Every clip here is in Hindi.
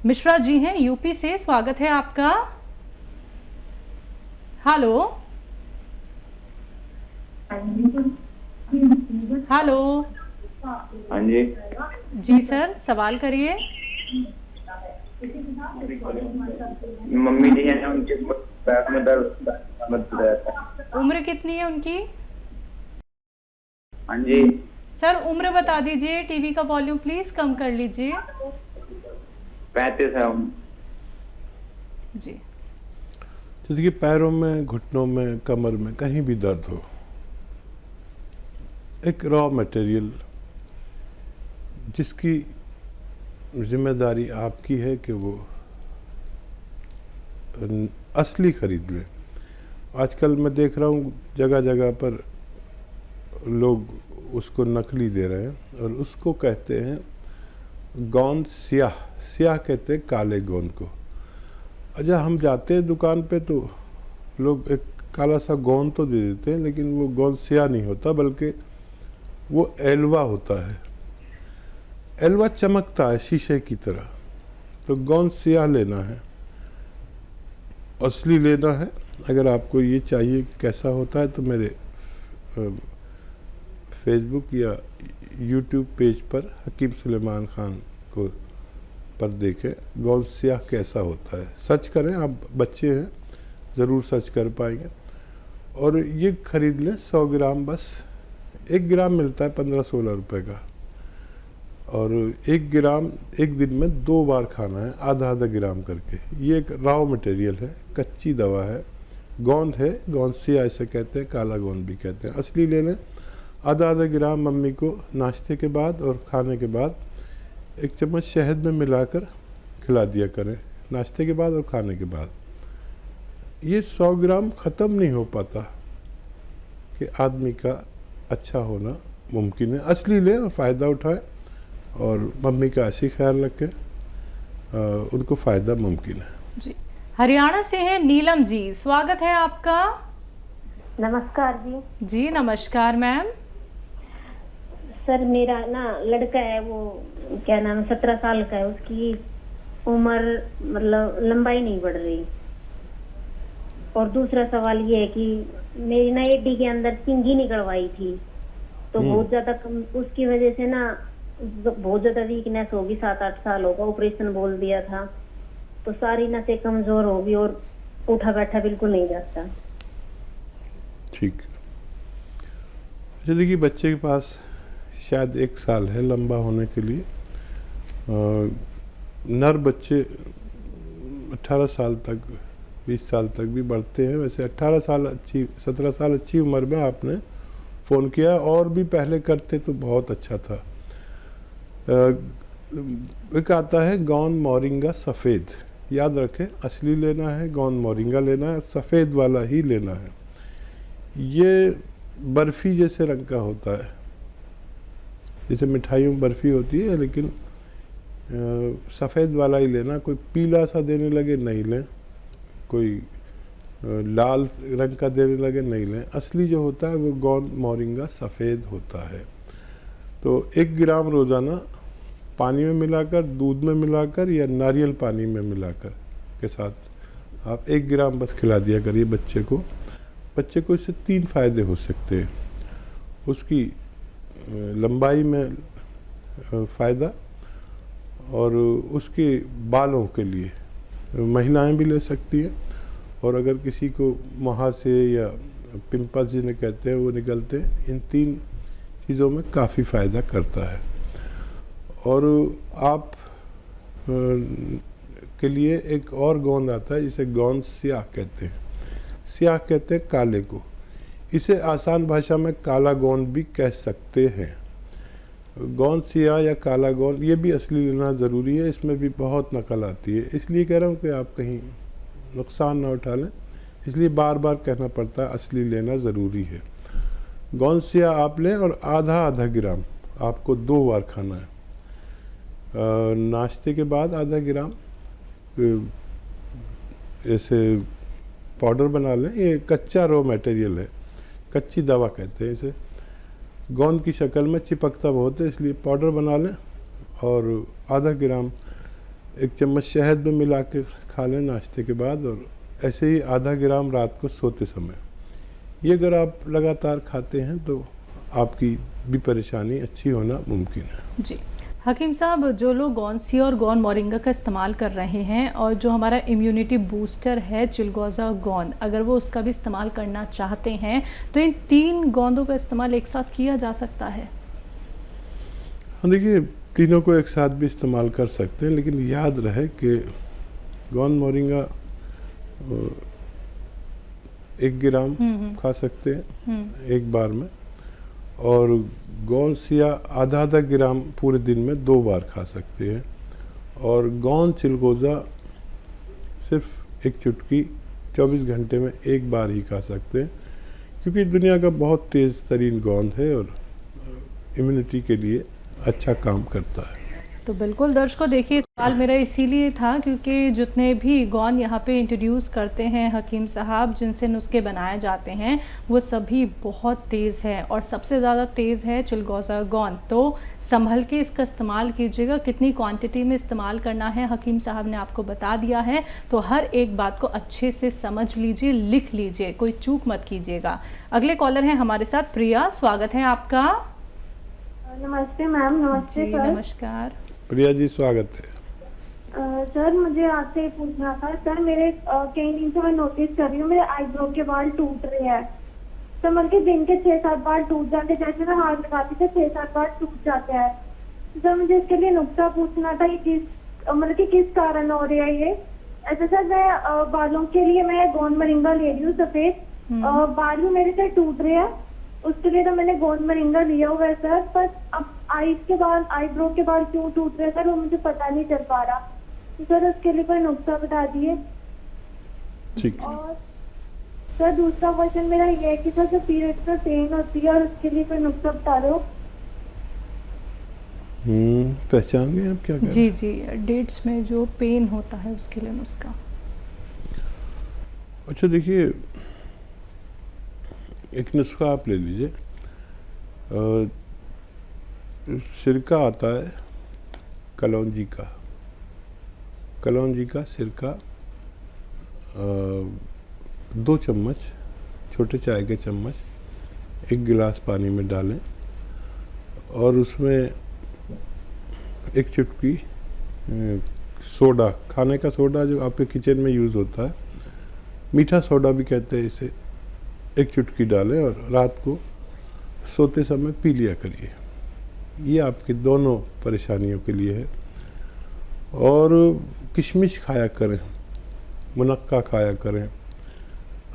मिश्रा जी हैं यूपी से, स्वागत है आपका। Hello hello. हाँ जी। जी सर, सवाल करिए। मम्मी जी है ना, उनके पैर में दर्द रहता है। उम्र कितनी है उनकी? हाँ जी। सर उम्र बता दीजिए। टीवी का वॉल्यूम प्लीज कम कर लीजिए। 35 है उम्र। जी। तो देखिए, पैरों में, घुटनों में, कमर में कहीं भी दर्द हो, एक रॉ मटेरियल जिसकी जिम्मेदारी आपकी है कि वो असली खरीद लें। आजकल मैं देख रहा हूँ जगह जगह पर लोग उसको नकली दे रहे हैं और उसको कहते हैं गोंद स्याह। स्याह कहते हैं काले गोंद को। अच्छा, हम जाते हैं दुकान पे तो लोग एक काला सा गोंद तो दे देते हैं, लेकिन वो गोंद स्याह नहीं होता, बल्कि वो एलवा होता है। एलवा चमकता है शीशे की तरह। तो गोंद स्याह लेना है, असली लेना है। अगर आपको ये चाहिए कि कैसा होता है तो मेरे फेसबुक या यूट्यूब पेज पर हकीम सुलेमान खान को पर देखें गोंद स्याह कैसा होता है। सर्च करें, आप बच्चे हैं ज़रूर सर्च कर पाएंगे। और ये ख़रीद लें 100 ग्राम, बस 1 ग्राम मिलता है 15-16 रुपए का। और 1 ग्राम एक दिन में 2 बार खाना है, आधा आधा ग्राम करके। ये एक रॉ मटेरियल है, कच्ची दवा है, गोंद है। गोंद स्याह इसे कहते हैं, काला गोंद भी कहते हैं। असली ले लें। आधा आधा ग्राम मम्मी को नाश्ते के बाद और खाने के बाद 1 चम्मच शहद में मिलाकर खिला दिया करें, नाश्ते के बाद और खाने के बाद। ये 100 ग्राम ख़त्म नहीं हो पाता कि आदमी का अच्छा होना मुमकिन है। असली लें और फ़ायदा उठाएं और मम्मी का ऐसी ख्याल रखें, उनको फ़ायदा मुमकिन है। जी। हरियाणा से हैं नीलम जी, स्वागत है आपका। नमस्कार जी। जी नमस्कार मैम। सर मेरा ना लड़का है, वो क्या नाम है, 17 साल का है। उसकी उम्र मतलब लंबाई नहीं बढ़ रही। और दूसरा सवाल ये है कि मेरी ना एडी के अंदर चिंगी निकलवाई थी, तो बहुत ज्यादा उसकी वजह से ना बहुत ज्यादा वीकनेस होगी। 7-8 साल होगा, ऑपरेशन बोल दिया था, तो सारी नसें कमजोर होगी और उठा बैठा बिल्कुल नहीं जाता। ठीक। अच्छा देखिए, बच्चे के पास शायद 1 साल है लंबा होने के लिए। नर बच्चे 18 साल तक, 20 साल तक भी बढ़ते हैं। वैसे 18 साल अच्छी, 17 साल अच्छी उम्र में आपने फ़ोन किया, और भी पहले करते तो बहुत अच्छा था। एक आता है गोंद मोरिंगा सफ़ेद, याद रखें, असली लेना है, गोंद मोरिंगा लेना है, सफ़ेद वाला ही लेना है। ये बर्फ़ी जैसे रंग का होता है, जैसे मिठाइयों में बर्फ़ी होती है, लेकिन सफ़ेद वाला ही लेना। कोई पीला सा देने लगे नहीं लें, कोई लाल रंग का देने लगे नहीं लें। असली जो होता है वो गोंद मोरिंगा सफ़ेद होता है। तो 1 ग्राम रोज़ाना पानी में मिलाकर, दूध में मिलाकर या नारियल पानी में मिलाकर के साथ आप 1 ग्राम बस खिला दिया करिए बच्चे को। बच्चे को इससे 3 फ़ायदे हो सकते हैं। उसकी लंबाई में फ़ायदा, और उसके बालों के लिए महिलाएं भी ले सकती हैं। और अगर किसी को मुहासे या पिंपल्स जिन्हें कहते हैं वो निकलते हैं, इन 3 चीज़ों में काफ़ी फ़ायदा करता है। और आप के लिए एक और गोंद आता है जिसे गोंद स्याह कहते हैं। स्याह कहते हैं काले को। इसे आसान भाषा में काला गोंद भी कह सकते हैं। गोंद स्याह या काला गोंद, ये भी असली लेना ज़रूरी है। इसमें भी बहुत नकल आती है, इसलिए कह रहा हूँ कि आप कहीं नुकसान ना उठा लें, इसलिए बार बार कहना पड़ता है असली लेना ज़रूरी है। गोंद स्याह आप लें और आधा आधा ग्राम आपको 2 बार खाना है। नाश्ते के बाद आधा ग्राम ऐसे पाउडर बना लें। ये कच्चा रॉ मटेरियल है, कच्ची दवा कहते हैं इसे। गोंद की शक्ल में चिपकता बहुत है, इसलिए पाउडर बना लें और आधा ग्राम 1 चम्मच शहद में मिला के खा लें नाश्ते के बाद, और ऐसे ही आधा ग्राम रात को सोते समय। ये अगर आप लगातार खाते हैं तो आपकी भी परेशानी अच्छी होना मुमकिन है। जी हकीम साहब, जो लोग गौनसिया और गौन मोरिंगा का इस्तेमाल कर रहे हैं और जो हमारा इम्यूनिटी बूस्टर है चिलगोज़ा गोंद, अगर वो उसका भी इस्तेमाल करना चाहते हैं तो इन 3 गोंदों का इस्तेमाल एक साथ किया जा सकता है? हाँ, देखिए तीनों को एक साथ भी इस्तेमाल कर सकते हैं, लेकिन याद रहे कि गौन मोरिंगा 1 ग्राम खा सकते हैं एक बार में, और गौनसिया आधा ग्राम पूरे दिन में 2 बार खा सकते हैं, और गौन चिलगोज़ा सिर्फ 1 चुटकी 24 घंटे में 1 बार ही खा सकते हैं, क्योंकि दुनिया का बहुत तेज़ तरीन गोंद है और इम्यूनिटी के लिए अच्छा काम करता है। तो बिल्कुल दर्शकों, देखिए सवाल मेरा इसीलिए था क्योंकि जितने भी गौन यहाँ पे इंट्रोड्यूस करते हैं हकीम साहब, जिनसे नुस्खे बनाए जाते हैं, वो सभी बहुत तेज़ हैं और सबसे ज़्यादा तेज़ है चिलगोज़ा गोंद। तो संभल के इसका इस्तेमाल कीजिएगा, कितनी क्वांटिटी में इस्तेमाल करना है हकीम साहब ने आपको बता दिया है, तो हर एक बात को अच्छे से समझ लीजिए, लिख लीजिए, कोई चूक मत कीजिएगा। अगले कॉलर हैं हमारे साथ प्रिया, स्वागत है आपका। नमस्ते मैम। नमस्ते सर। नमस्कार प्रिया जी, स्वागत है। सर मुझे आपसे पूछना था सर, मेरे कई दिन से मैं नोटिस कर रही हूँ मेरे आईब्रो के बाल टूट रहे हैं। तो मतलब कि दिन के 6-7 बार टूट जाते, जैसे मैं हाथ लगाती तो 6-7 बार टूट जाते हैं। सर मुझे इसके लिए नुस्खा पूछना था, ये मतलब कि किस कारण हो रहा है ये? ऐसा सर मैं बालों के लिए मैं गोंद मोरिंगा ले रही हूँ सफेद, बाल भी मेरे से टूट रहे हैं, उसके लिए तो मैंने गोंद मोरिंगा लिया हुआ है सर, पर अब आईज के बाल, आईब्रो के बाल क्यों टूट रहे हैं सर, वो मुझे पता नहीं चल पा रहा। तो सर उसके लिए कोई नुस्खा बता दिए। ठीक है। और सर दूसरा क्वेश्चन मेरा ये है कि सर जो पीरियड्स में पेन होती है और उसके लिए कोई नुस्खा बता दो। पहचान गए आप क्या कह रहे हैं? जी, डेट्स में जो पेन होता है उसके लिए नुस्खा। अच्छा देखिए, एक नुस्खा आप ले लीजिए। सिरका आता है कलौंजी का सिरका, 2 चम्मच, छोटे चाय के चम्मच 1 गिलास पानी में डालें, और उसमें 1 चुटकी सोडा, खाने का सोडा जो आपके किचन में यूज़ होता है, मीठा सोडा भी कहते हैं इसे, 1 चुटकी डालें और रात को सोते समय पी लिया करिए। ये आपकी दोनों परेशानियों के लिए है। और किशमिश खाया करें, मुनक्का खाया करें,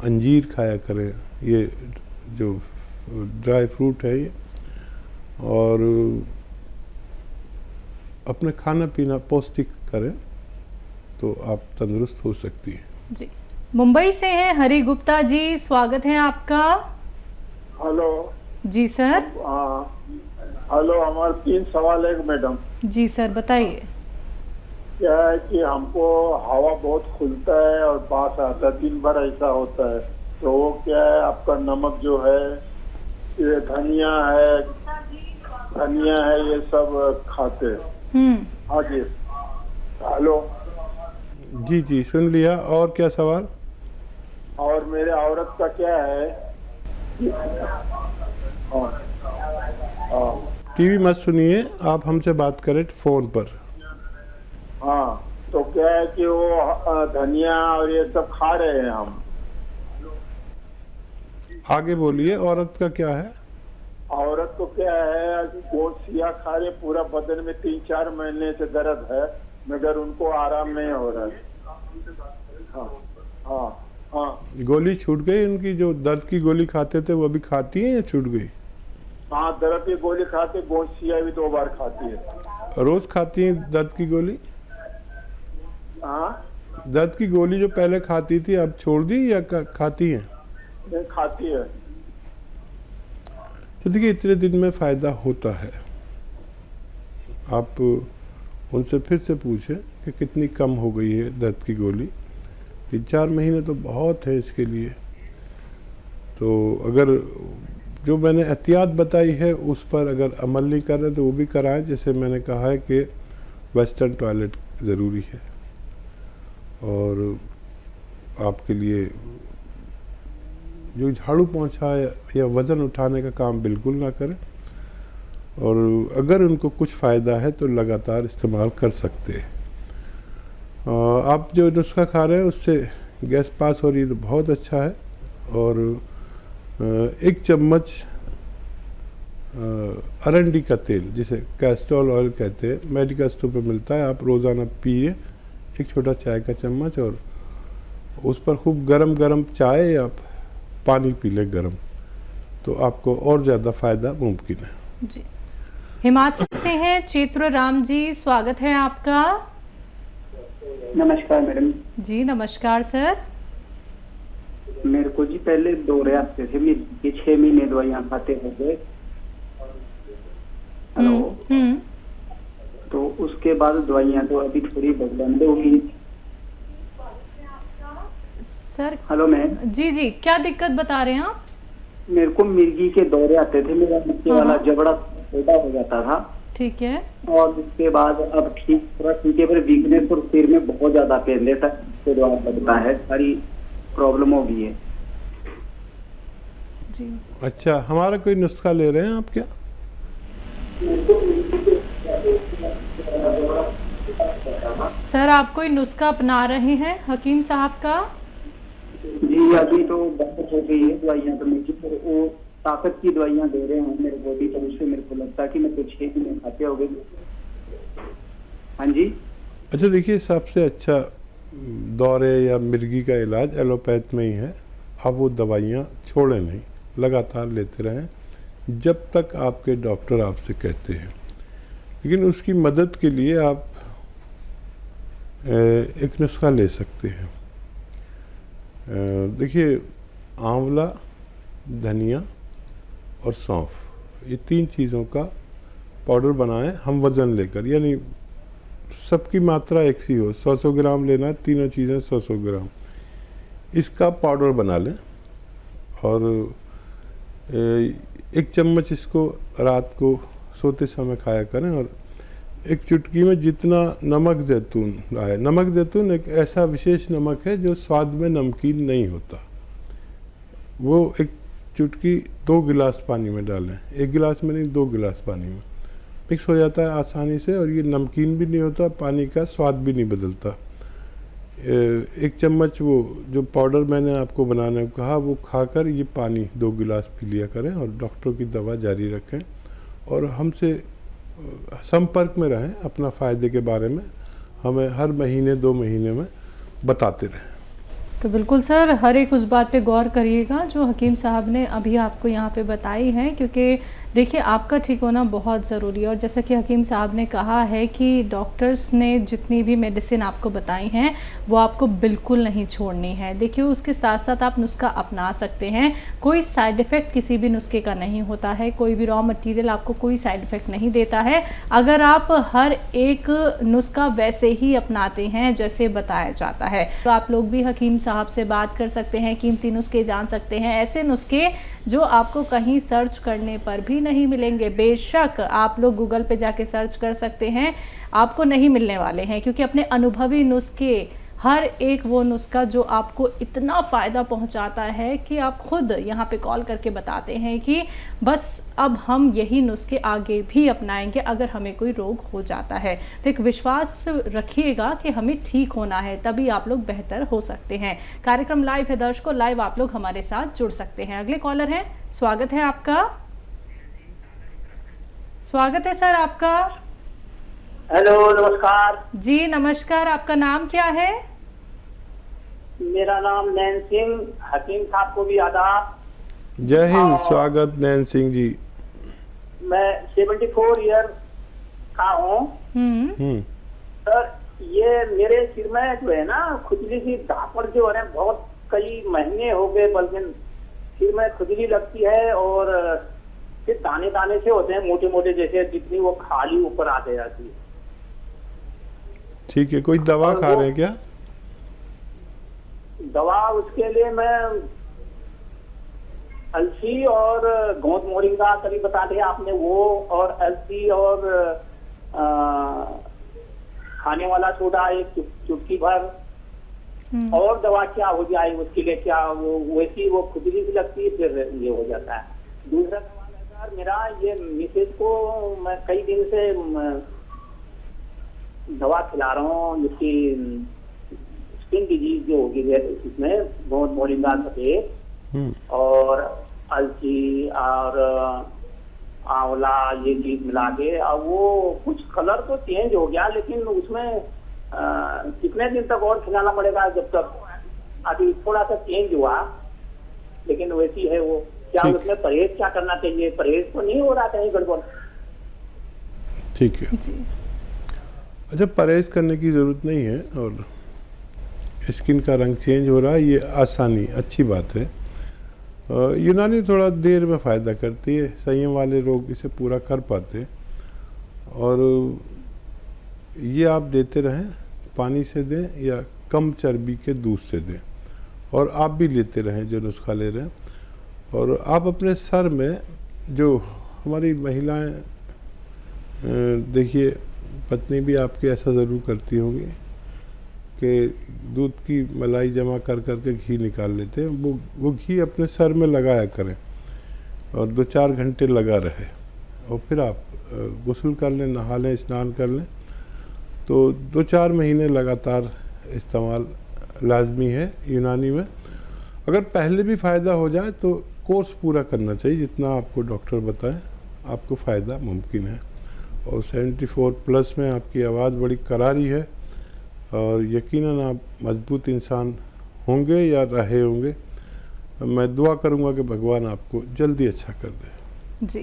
अंजीर खाया करें, ये जो ड्राई फ्रूट है ये, और अपने खाना पीना पौष्टिक करें तो आप तंदुरुस्त हो सकती हैं। जी, मुंबई से हैं हरि गुप्ता जी, स्वागत है आपका। हेलो जी सर। हेलो, हमारे 3 सवाल है मैडम। जी सर, बताइए। क्या है कि हमको हवा बहुत खुलता है और बास आता है, दिन भर ऐसा होता है, तो वो क्या है, आपका नमक जो है, ये धनिया है ये सब खाते हैं। हाँ जी। हेलो जी सुन लिया। और क्या सवाल? और मेरे औरत का क्या है? टीवी मत सुनिए, आप हमसे बात करें फ़ोन पर। हाँ, तो क्या है कि वो धनिया और ये सब खा रहे हैं हम। आगे बोलिए, औरत का क्या है? औरत को क्या है, वो सिया खा रहे, पूरा बदन में 3-4 महीने से दर्द है, मगर उनको आराम नहीं हो रहा है। हाँ। गोली छूट गई उनकी? जो दर्द की गोली खाते थे वो भी खाती हैं या छूट गई? हाँ, दर्द की गोली खाते, गोसिया भी 2 बार खाती है। रोज खाती हैं दर्द की गोली? हाँ, दर्द की गोली जो पहले खाती थी अब छोड़ दी या खाती हैं? नहीं खाती है। तो देखिए, इतने दिन में फ़ायदा होता है। आप उनसे फिर से पूछें कि कितनी कम हो गई है दर्द की गोली। 3-4 महीने तो बहुत है इसके लिए। तो अगर जो मैंने एहतियात बताई है उस पर अगर अमल नहीं कर रहे तो वो भी कराएं। जैसे मैंने कहा है कि वेस्टर्न टॉयलेट ज़रूरी है और आपके लिए जो झाड़ू पोंछा या वज़न उठाने का काम बिल्कुल ना करें और अगर उनको कुछ फ़ायदा है तो लगातार इस्तेमाल कर सकते हैं। आप जो नुस्खा खा रहे हैं उससे गैस पास हो रही है तो बहुत अच्छा है और 1 चम्मच अरंडी का तेल जिसे कैस्ट्रोल ऑयल कहते हैं मेडिकल स्टोर पर मिलता है, आप रोज़ाना पिए 1 छोटा चाय का चम्मच और उस पर खूब गरम चाय या पानी पी लें गरम, तो आपको और ज़्यादा फ़ायदा मुमकिन है। जी, हिमाचल से हैं चित्र राम जी, स्वागत है आपका। नमस्कार मैडम जी नमस्कार सर। मेरे को जी पहले दौरे आते थे, मेरे 6 महीने दवाइयाँ खाते हो गए। हेलो। तो उसके बाद दवाइयाँ तो अभी थोड़ी बंद होगी सर। Hello ma'am. जी क्या दिक्कत बता रहे हैं आप? मेरे को मिर्गी के दौरे आते थे, मेरा नीचे वाला जबड़ा छोटा हो जाता था। ठीक है। और उसके बाद अब थोड़ा ठीक है, पर वीकनेस और सिर में बहुत ज्यादा पेन रहता है, लगता है सारी प्रॉब्लम हो गई है जी। अच्छा, हमारा कोई नुस्खा ले रहे हैं आप क्या? सर आप कोई नुस्खा अपना रहे हैं हकीम साहब का? जी अभी तो बंद हो गई है दवाइयाँ, तो मुझे वो ताकत की दवाइयाँ दे रहे हैं मेरे बॉडी पर, उससे मेरे को लगता है कि मैं तो 6 महीने खाते हो गए। हाँ जी। अच्छा देखिए, सबसे अच्छा दौरे या मिर्गी का इलाज एलोपैथ में ही है। आप वो दवाइयाँ छोड़ें नहीं, लगातार लेते रहें जब तक आपके डॉक्टर आपसे कहते हैं। लेकिन उसकी मदद के लिए आप एक नुस्खा ले सकते हैं। देखिए, आंवला, धनिया और सौंफ, ये 3 चीज़ों का पाउडर बनाएं हम वज़न लेकर, यानी सबकी मात्रा एक सी हो, 100 ग्राम लेना है, तीनों चीज़ें 100 ग्राम, इसका पाउडर बना लें और 1 चम्मच इसको रात को सोते समय खाया करें। और 1 चुटकी में जितना नमक जैतून आए, नमक जैतून एक ऐसा विशेष नमक है जो स्वाद में नमकीन नहीं होता, वो 1 चुटकी 2 गिलास पानी में डालें, 1 गिलास में नहीं 2 गिलास पानी में मिक्स हो जाता है आसानी से और ये नमकीन भी नहीं होता, पानी का स्वाद भी नहीं बदलता। 1 चम्मच वो जो पाउडर मैंने आपको बनाने को कहा वो खाकर ये पानी 2 गिलास पी लिया करें और डॉक्टर की दवा जारी रखें और हमसे संपर्क में रहें, अपना फ़ायदे के बारे में हमें हर महीने 2 महीने में बताते रहें। तो बिल्कुल सर, हर एक उस बात पे गौर करिएगा जो हकीम साहब ने अभी आपको यहाँ पे बताई है, क्योंकि देखिए आपका ठीक होना बहुत ज़रूरी है। और जैसा कि हकीम साहब ने कहा है कि डॉक्टर्स ने जितनी भी मेडिसिन आपको बताई हैं वो आपको बिल्कुल नहीं छोड़नी है। देखिए उसके साथ साथ आप नुस्खा अपना सकते हैं, कोई साइड इफ़ेक्ट किसी भी नुस्खे का नहीं होता है, कोई भी रॉ मटेरियल आपको कोई साइड इफ़ेक्ट नहीं देता है अगर आप हर एक नुस्खा वैसे ही अपनाते हैं जैसे बताया जाता है। तो आप लोग भी हकीम साहब से बात कर सकते हैं, कीमती नुस्खे जान सकते हैं, ऐसे नुस्खे जो आपको कहीं सर्च करने पर भी नहीं मिलेंगे। बेशक आप लोग गूगल पे जाके सर्च कर सकते हैं, आपको नहीं मिलने वाले हैं, क्योंकि अपने अनुभवी नुस्खे, हर एक वो नुस्खा जो आपको इतना फ़ायदा पहुंचाता है कि आप खुद यहाँ पे कॉल करके बताते हैं कि बस अब हम यही नुस्खे आगे भी अपनाएंगे अगर हमें कोई रोग हो जाता है। तो एक विश्वास रखिएगा कि हमें ठीक होना है, तभी आप लोग बेहतर हो सकते हैं। कार्यक्रम लाइव है दर्शकों, लाइव आप लोग हमारे साथ जुड़ सकते हैं। अगले कॉलर हैं, स्वागत है आपका। स्वागत है सर आपका। हेलो, नमस्कार जी नमस्कार, आपका नाम क्या है? मेरा नाम नैन सिंह। हकीम साहब को भी आदाब। जय हिंद, स्वागत नैन सिंह जी। मैं 74 ईयर का हूँ सर। ये मेरे सिर में जो है ना खुजली सी धापड़ जो है बहुत कई महीने हो गए, बल्कि सिर में खुजली लगती है और फिर दाने दाने से होते हैं मोटे मोटे, जैसे जितनी वो खाली ऊपर आते जाती है। ठीक है, कोई दवा खा रहे हैं क्या? दवा उसके लिए मैं अलसी और गोंद मोरिंगा कभी बता दिया आपने, वो और अलसी और खाने वाला सोडा एक चुटकी भर, और दवा क्या हो जाए उसके लिए, क्या वो वैसी वो खुजली भी लगती है, फिर ये हो जाता है। दूसरा सवाल है सर मेरा, ये मिसेज को मैं कई दिन से दवा खिला रहा हूँ, जिसकी स्किन डिजीज जो होगी इसमें बहुत मोरिंगा सफेद और अलसी और आंवला ये चीज मिला के, अब वो कुछ कलर तो चेंज हो गया, लेकिन उसमें कितने दिन तक और खिलाना पड़ेगा? जब तक अभी थोड़ा सा चेंज हुआ लेकिन वैसी है वो, क्या उसमें परहेज क्या करना चाहिए? परहेज तो नहीं हो रहा कहीं गड़बड़? ठीक है अच्छा, परहेज करने की ज़रूरत नहीं है, और स्किन का रंग चेंज हो रहा है ये आसानी अच्छी बात है। यूनानी थोड़ा देर में फ़ायदा करती है, संयम वाले लोग इसे पूरा कर पाते हैं। और ये आप देते रहें, पानी से दें या कम चर्बी के दूध से दें, और आप भी लेते रहें जो नुस्खा ले रहे हैं। और आप अपने सर में, जो हमारी महिलाएं देखिए, पत्नी भी आपकी ऐसा ज़रूर करती होंगी कि दूध की मलाई जमा कर करके घी निकाल लेते हैं, वो घी अपने सर में लगाया करें और 2-4 घंटे लगा रहे, और फिर आप गुस्ल कर लें, नहा लें, स्नान कर लें। तो 2-4 महीने लगातार इस्तेमाल लाजमी है यूनानी में। अगर पहले भी फ़ायदा हो जाए तो कोर्स पूरा करना चाहिए, जितना आपको डॉक्टर बताएं आपको फ़ायदा मुमकिन है। और 74+ में आपकी आवाज़ बड़ी करारी है, और यकीनन आप मजबूत इंसान होंगे या रहे होंगे। मैं दुआ करूंगा कि भगवान आपको जल्दी अच्छा कर दे।